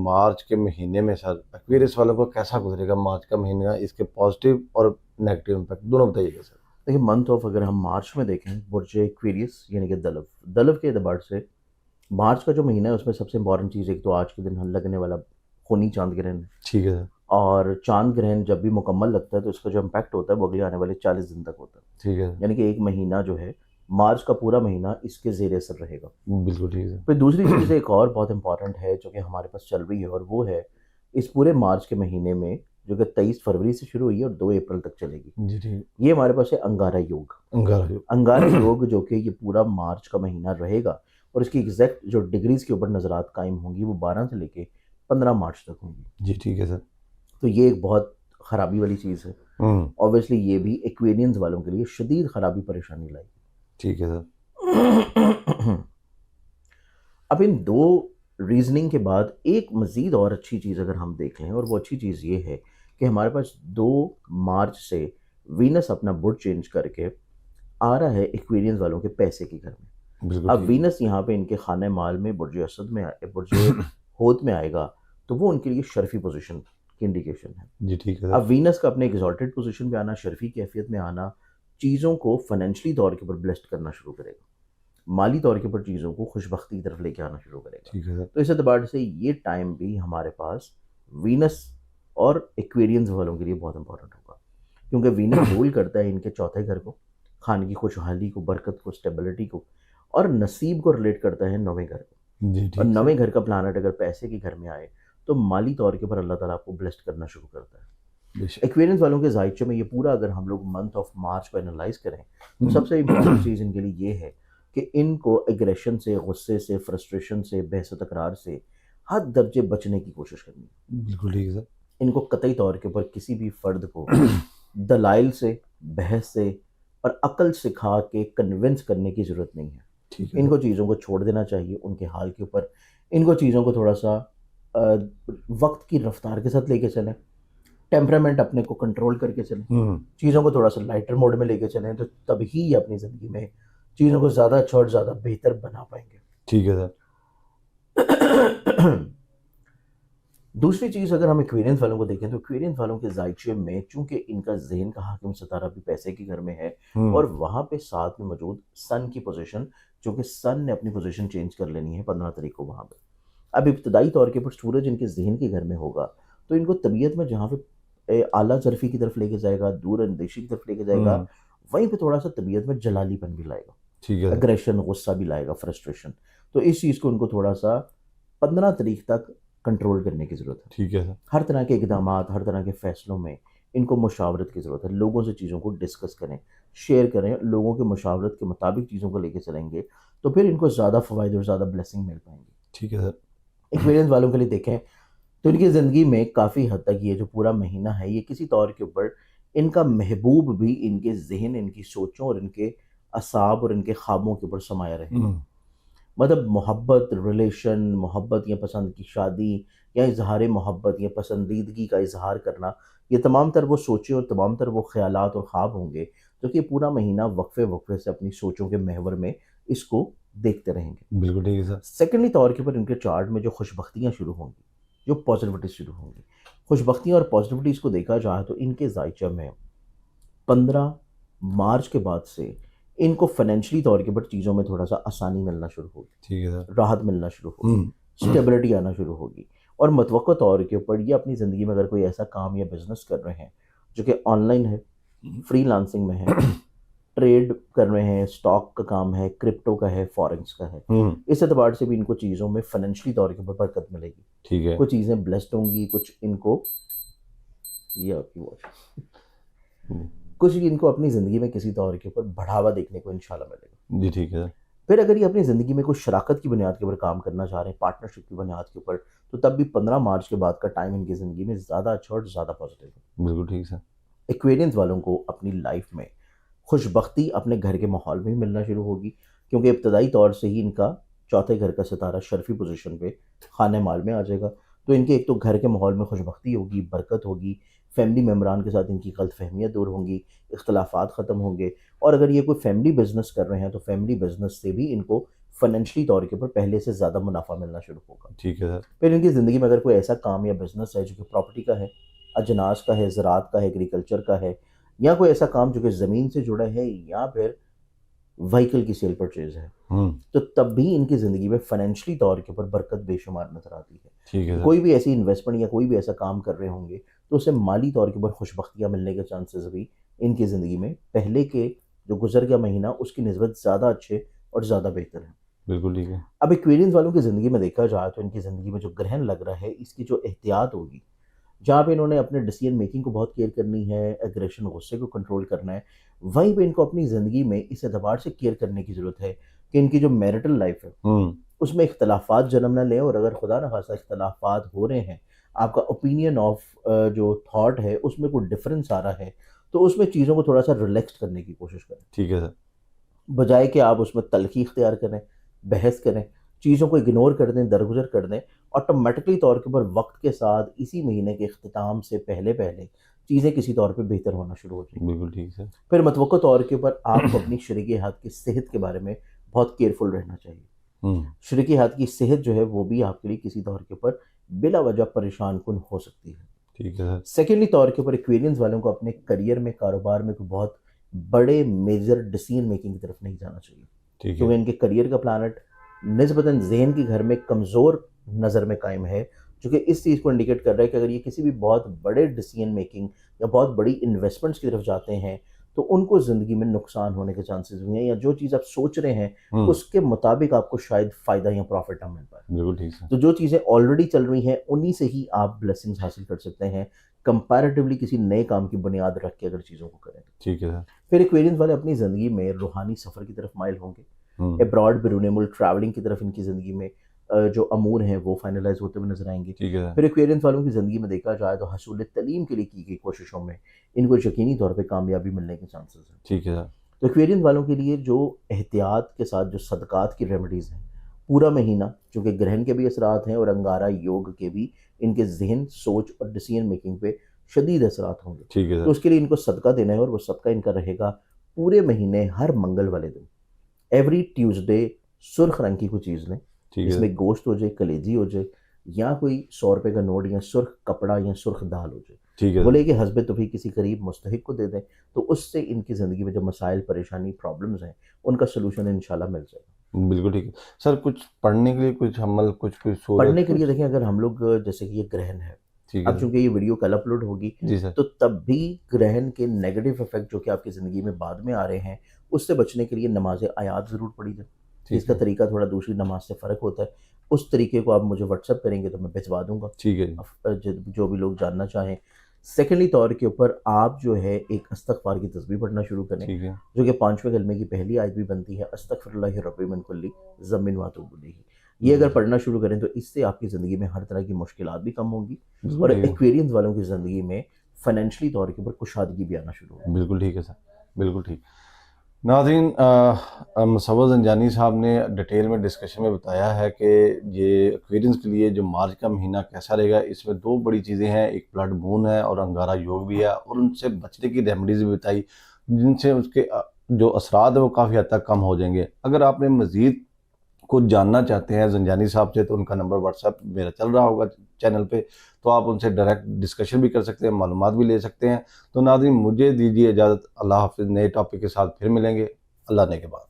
मार्च के महीने में सर एक्वेरियस वालों को कैसा गुजरेगा मार्च का महीना, इसके पॉजिटिव और नेगेटिव इम्पैक्ट दोनों बताइएगा सर। देखिए, मंथ ऑफ अगर हम मार्च में देखें, बुर्ज एक्वेरियस यानी कि दलव दलव के एतबार से मार्च का जो महीना है उसमें सबसे इंपॉर्टेंट चीज़ एक तो आज के दिन लगने वाला खूनी चांद ग्रहण है। ठीक है सर। और चांद ग्रहण जब भी मुकम्मल लगता है तो उसका जो इम्पैक्ट होता है वो अगले आने वाले 40 दिन तक होता है। ठीक है सर। यानी कि एक महीना जो है, मार्च का पूरा महीना इसके ज़ेर असर रहेगा। बिल्कुल ठीक है सर। फिर दूसरी चीज़ एक और बहुत इंपॉर्टेंट है जो कि हमारे पास चल रही है, और वो है इस पूरे मार्च के महीने में, जो कि 23 फरवरी से शुरू हुई है और 2 अप्रैल तक चलेगी। जी ठीक। ये हमारे पास है अंगारा योग। अंगारा योग। अंगारा योग जो कि ये पूरा मार्च का महीना रहेगा, और इसकी एग्जैक्ट जो डिग्रीज के ऊपर नज़रात कायम होंगी वो 12 से लेके 15 मार्च तक होंगी। जी ठीक है सर। तो ये एक बहुत ख़राबी वाली चीज़ है। ऑब्वियसली ये भी एक्वेरियंस वालों के लिए शदीद ख़राबी परेशानी लाई। ठीक है सर। अब इन दो रीजनिंग के बाद एक मज़ीद और अच्छी चीज़ अगर हम देख लें, और वो अच्छी चीज़ ये है कि हमारे पास 2 मार्च से वीनस अपना बुर्ज चेंज करके आ रहा है एक्वेरियंस वालों के पैसे के घर में। बिल्कुल अब ठीक वीनस यहाँ पे इनके खाने माल में बुर्ज असद में बुर्ज होत में आएगा, तो वो उनके लिए शर्फी पोजीशन की इंडिकेशन है। जी ठीक है अब सर। वीनस का अपने एग्जॉल्टेड पोजीशन पे आना, शर्फी कैफियत में आना, चीज़ों को फाइनेंशियली तौर के ऊपर ब्लेस्ड करना शुरू करेगा, माली तौर के ऊपर चीज़ों को खुशबख्ती की तरफ लेके आना शुरू करेगा। ठीक है सर। तो इस एतबार से ये टाइम भी हमारे पास वीनस और एक्वेरियंस वालों के लिए बहुत इंपॉर्टेंट होगा, क्योंकि वीनस रूल करता है इनके चौथे घर को, खाने की खुशहाली को, बरकत को, स्टेबिलिटी को, और नसीब को रिलेट करता है 9वें घर को। जी और ठीक सर। 9वें घर का प्लानट अगर पैसे के घर में आए तो माली तौर के ऊपर अल्लाह ताला आपको ब्लेस्ड करना शुरू करता है। बेशक। एक्वेरियंस वालों के जायचे में ये पूरा अगर हम लोग मंथ ऑफ मार्च को एनालाइज करें तो सबसे इंपॉर्टेंट चीज़ इनके लिए ये है कि इनको एग्रेशन से, गुस्से से, फ्रस्ट्रेशन से, बहस तकरार से हद दर्जे बचने की कोशिश करनी है। बिल्कुल ठीक है सर। इनको कतई तौर के ऊपर किसी भी फ़र्द को दलाइल से, बहस से और अक्ल सिखा के कन्विंस करने की ज़रूरत नहीं है। ठीक है इनको चीज़ों को छोड़ देना चाहिए उनके हाल के ऊपर। इनको चीज़ों को थोड़ा सा वक्त की रफ्तार के साथ लेके चलें, टेम्परामेंट अपने को कंट्रोल करके चलें, चीज़ों को थोड़ा सा लाइटर मोड में लेके चलें, तो तभी ये अपनी ज़िंदगी में चीज़ों को ज़्यादा अच्छा और ज़्यादा बेहतर बना पाएंगे। ठीक है सर। दूसरी चीज़ अगर हम एक्वेरियंस वालों को देखें तो एक्वेरियंस वालों के जायचे में चूंकि इनका जहन का हाकिम सितारा भी पैसे के घर में है, और वहाँ पे साथ में मौजूद सन की पोजीशन, चूंकि सन ने अपनी पोजीशन चेंज कर लेनी है 15 तारीख को वहाँ पे। अब इब्तदाई तौर के ऊपर सूरज इनके जहन के घर में होगा, तो इनको तबीयत में जहाँ पे आला जरफ़ी की तरफ लेके जाएगा, दूर अंदेशी की तरफ लेके जाएगा, वहीं पे थोड़ा सा तबीयत में जलालीपन भी लाएगा, ठीक है। अग्रेशन, गुस्सा भी लाएगा, फ्रस्ट्रेशन। तो इस चीज़ को उनको थोड़ा सा 15 तारीख तक कंट्रोल करने की ज़रूरत है। ठीक है सर। हर तरह के इक़दामात, हर तरह के फ़ैसलों में इनको मुशावरत की ज़रूरत है। लोगों से चीज़ों को डिस्कस करें, शेयर करें, लोगों के मशावरत के मुताबिक चीज़ों को लेके चलेंगे, तो फिर इनको ज़्यादा फ़वाइद और ज़्यादा ब्लेसिंग मिल पाएंगी। ठीक है सर। एक्सपीरियंस वालों के लिए देखें तो इनकी ज़िंदगी में काफ़ी हद तक ये जो पूरा महीना है, ये किसी तौर के ऊपर इनका महबूब भी इनके ज़हन, इनकी सोचों और इनके असाब और इनके ख्वाबों के ऊपर समाया रहेगा। मतलब मोहब्बत, रिलेशन, मोहब्बत या पसंद की शादी या इजहार मोहब्बत या पसंदीदगी का इजहार करना, ये तमाम तर वो सोचें और तमाम तर वो ख्यालात और ख्वाब होंगे जो कि पूरा महीना वक्फे वक्फे से अपनी सोचों के महवर में इसको देखते रहेंगे। बिल्कुल ठीक है सर। सेकेंडली तौर के ऊपर इनके चार्ट में जो खुशबख्तियाँ शुरू होंगी, जो पॉजिटिविटीज़ शुरू होंगी, खुशबख्तियाँ और पॉजिटिविटीज़ को देखा जाए तो इनके जायचा में 15 मार्च के बाद से इनको फाइनेंशियली तौर के ऊपर चीज़ों में थोड़ा सा आसानी मिलना शुरू होगी, ठीक है सर। राहत मिलना शुरू होगी, स्टेबिलिटी आना शुरू होगी, और मतवक्का तौर के ऊपर ये अपनी ज़िंदगी में अगर कोई ऐसा काम या बिजनेस कर रहे हैं जो कि ऑनलाइन है, फ्रीलांसिंग में है, ट्रेड कर रहे हैं, स्टॉक का काम है, क्रिप्टो का है, फॉरेक्स का है, इस एतबार से भी इनको चीज़ों में फाइनेंशियली तौर के ऊपर बरकत मिलेगी। ठीक है। कुछ चीज़ें ब्लेस्ड होंगी, कुछ इनको ये आपकी वॉच, कुछ इनको अपनी ज़िंदगी में किसी तौर के ऊपर बढ़ावा देखने को इंशाल्लाह मिलेगा। जी ठीक है। फिर अगर ये अपनी ज़िंदगी में कुछ शराकत की बुनियाद के ऊपर काम करना चाह रहे हैं, पार्टनरशिप की बुनियाद के ऊपर, तो तब भी 15 मार्च के बाद का टाइम इनकी ज़िंदगी में ज़्यादा अच्छा और ज़्यादा पॉजिटिव है। बिल्कुल ठीक सर। एक्वेरियंस वालों को अपनी लाइफ में खुशबख्ती अपने घर के माहौल में ही मिलना शुरू होगी, क्योंकि इब्तदाई तौर से ही इनका चौथे घर का सितारा शर्फी पोजीशन पे खाने माल में आ जाएगा। तो इनके एक तो घर के माहौल में खुशबख्ती होगी, बरकत होगी, फैमिली मेम्बरान के साथ इनकी गलतफहमियाँ दूर होंगी, इख्तलाफात ख़त्म होंगे, और अगर ये कोई फैमिली बिजनेस कर रहे हैं तो फैमिली बिजनेस से भी इनको फाइनेंशियली तौर के ऊपर पहले से ज़्यादा मुनाफा मिलना शुरू होगा। ठीक है सर। फिर इनकी ज़िंदगी में अगर कोई ऐसा काम या बिजनेस है जो कि प्रॉपर्टी का है, अजनास का है, ज़राअत का है, एग्रीकल्चर का है, या कोई ऐसा काम जो कि ज़मीन से जुड़ा है, या फिर व्हीकल की सेल परचेज है, तो तब भी इनकी ज़िंदगी में फाइनेंशियली तौर के ऊपर बरकत बेशुमार नज़र आती है। ठीक है सर। कोई भी ऐसी इन्वेस्टमेंट या कोई भी ऐसा काम कर रहे होंगे तो उससे माली तौर के ऊपर खुशबख्तियाँ मिलने के चांसेस भी इनकी ज़िंदगी में पहले के जो गुजर गया महीना उसकी निस्बत ज़्यादा अच्छे और ज़्यादा बेहतर है। बिल्कुल ठीक है। अब एक्वेरियंस वालों की ज़िंदगी में देखा जाए तो इनकी ज़िंदगी में जो ग्रहण लग रहा है इसकी जो एहतियात होगी, जहाँ पे इन्होंने अपने डिसीजन मेकिंग को बहुत केयर करनी है, एग्रेशन गुस्से को कंट्रोल करना है, वहीं पे इनको अपनी ज़िंदगी में इस एतबार से केयर करने की ज़रूरत है कि इनकी जो मैरिटल लाइफ है उसमें इख्तलाफात जन्म ना लें, और अगर खुदा न खास्ता इख्तलाफात हो रहे हैं, आपका ओपिनियन ऑफ जो थॉट है उसमें कोई डिफरेंस आ रहा है, तो उसमें चीज़ों को थोड़ा सा रिलैक्स करने की कोशिश करें, ठीक है सर। बजाय कि आप उसमें तल्खी इख्तियार करें, बहस करें, चीज़ों को इग्नोर कर दें, दरगुजर कर दें। ऑटोमेटिकली तौर के ऊपर वक्त के साथ इसी महीने के अख्ताम से पहले पहले चीज़ें किसी तौर पे बेहतर होना शुरू हो जाएंगी। बिल्कुल ठीक सर। फिर मतवक्को तौर के ऊपर आपको अपनी शरीकी हाथ की सेहत के बारे में बहुत केयरफुल रहना चाहिए। शरीकी हाथ की सेहत जो है वो भी आपके लिए किसी तौर के ऊपर बिला वजह परेशान कुन हो सकती है। ठीक है सर। सेकेंडली तौर के ऊपर एक्वेरियंस वालों को अपने करियर में, कारोबार में कोई बहुत बड़े मेजर डिसीजन मेकिंग की तरफ नहीं जाना चाहिए, ठीक क्योंकि है। इनके करियर का प्लानट निस्बतन ज़हन की घर में कमज़ोर नज़र में कायम है, जो कि इस चीज़ को इंडिकेट कर रहा है कि अगर ये किसी भी बहुत बड़े डिसीजन मेकिंग या बहुत बड़ी इन्वेस्टमेंट्स की तरफ जाते हैं तो उनको ज़िंदगी में नुकसान होने के चांसेस भी हैं, या जो चीज़ आप सोच रहे हैं उसके मुताबिक आपको शायद फ़ायदा या प्रॉफिट ना मिल पाए। बिल्कुल ठीक सर। तो जो चीज़ें ऑलरेडी चल रही हैं उन्हीं से ही आप ब्लेसिंग्स हासिल कर सकते हैं, कंपैरेटिवली किसी नए काम की बुनियाद रख के अगर चीज़ों को करें तो। ठीक है सर। फिर एक्वेरियंस वाले अपनी ज़िंदगी में रूहानी सफ़र की तरफ माइल होंगे, हम्म। अब्रॉड बैरून मुल्क ट्रैवलिंग की तरफ इनकी ज़िंदगी में जो अमूर हैं वो फाइनलाइज होते हुए नजर आएंगे। ठीक है सर। फिर एक्वेरियंस वालों की ज़िंदगी में देखा जाए तो हसूल तलीम के लिए की गई कोशिशों में इनको यकीनी तौर पे कामयाबी मिलने के चांसेस हैं। ठीक है सर। तो एक्वेरियंस वालों के लिए जो एहतियात के साथ जो सदक़ात की रेमेडीज़ हैं पूरा महीना, चूँकि ग्रहण के भी असरात हैं और अंगारा योग के भी इनके जहन, सोच और डिसीजन मेकिंग पे शदीद असरात होंगे, ठीक है तो सर। उसके लिए इनको सदका देना है, और वो सदका इनका रहेगा पूरे महीने हर मंगल वाले दिन, एवरी ट्यूसडे सुर्ख रंग की कोई चीज़ लें, ठीक है इसमें गोश्त हो जाए, कलेजी हो जाए, या कोई 100 रुपये का नोट या सुर्ख कपड़ा या सुर्ख दाल हो जाए, ठीक है बोले सर। कि हस्बे तो भी किसी करीब मुस्तहिक को दे दें, तो उससे इनकी ज़िंदगी में जो मसाइल, परेशानी, प्रॉब्लम्स हैं उनका सोल्यूशन इंशाल्लाह मिल जाएगा। बिल्कुल ठीक है सर। कुछ पढ़ने के लिए कुछ अमल, कुछ कोई सूरत, पढ़ने के लिए कुछ? देखें, अगर हम लोग जैसे कि ये ग्रहण है, ठीक है अब सर। चूंकि ये वीडियो कल अपलोड होगी जी सर। तो तब भी ग्रहण के नेगेटिव इफेक्ट जो कि आपकी ज़िंदगी में बाद में आ रहे हैं उससे बचने के लिए नमाज आयात ज़रूर पढ़ी जाए। ठीक इसका है। तरीका थोड़ा दूसरी नमाज से फ़र्क होता है, उस तरीके को आप मुझे व्हाट्सअप करेंगे तो मैं भिजवा दूंगा, ठीक है जी। जो भी लोग जानना चाहें। सेकेंडली तौर के ऊपर आप जो है एक अस्तगफार की तस्बीह पढ़ना शुरू करें, ठीक है। जो कि 5वें कलमे की पहली आयत भी बनती है, अस्तगफिरुल्लाह रब्बी मिन कुल्ली ज़म्बिन व अतूबु इलैहि। ये अगर पढ़ना शुरू करें तो इससे आपकी ज़िंदगी में हर तरह की मुश्किलात भी कम होंगी, बिल्कुल और ठीक है। एक्वेरियंस वालों की ज़िंदगी में फाइनेंशियली तौर के ऊपर कुशादगी भी आना शुरू होगी। बिल्कुल ठीक है सर। बिल्कुल ठीक। नाज़रीन, मुसव्वर ज़ंजानी साहब ने डिटेल में डिस्कशन में बताया है कि ये एक्वेरियंस के लिए जो मार्च का महीना कैसा रहेगा। इसमें दो बड़ी चीज़ें हैं, एक ब्लड मून है और अंगारा योग भी है, और उनसे बचने की रेमेडीज़ भी बताई जिनसे उसके जो असरात है वो काफ़ी हद तक कम हो जाएंगे। अगर आपने मज़ीद कुछ जानना चाहते हैं ज़ंजानी साहब से तो उनका नंबर व्हाट्सएप मेरा चल रहा होगा चैनल पे, तो आप उनसे डायरेक्ट डिस्कशन भी कर सकते हैं, मालूमात भी ले सकते हैं। तो नाज़रीन, मुझे दीजिए इजाज़त। अल्लाह हाफ़िज़। नए टॉपिक के साथ फिर मिलेंगे। अल्लाह ने के बाद।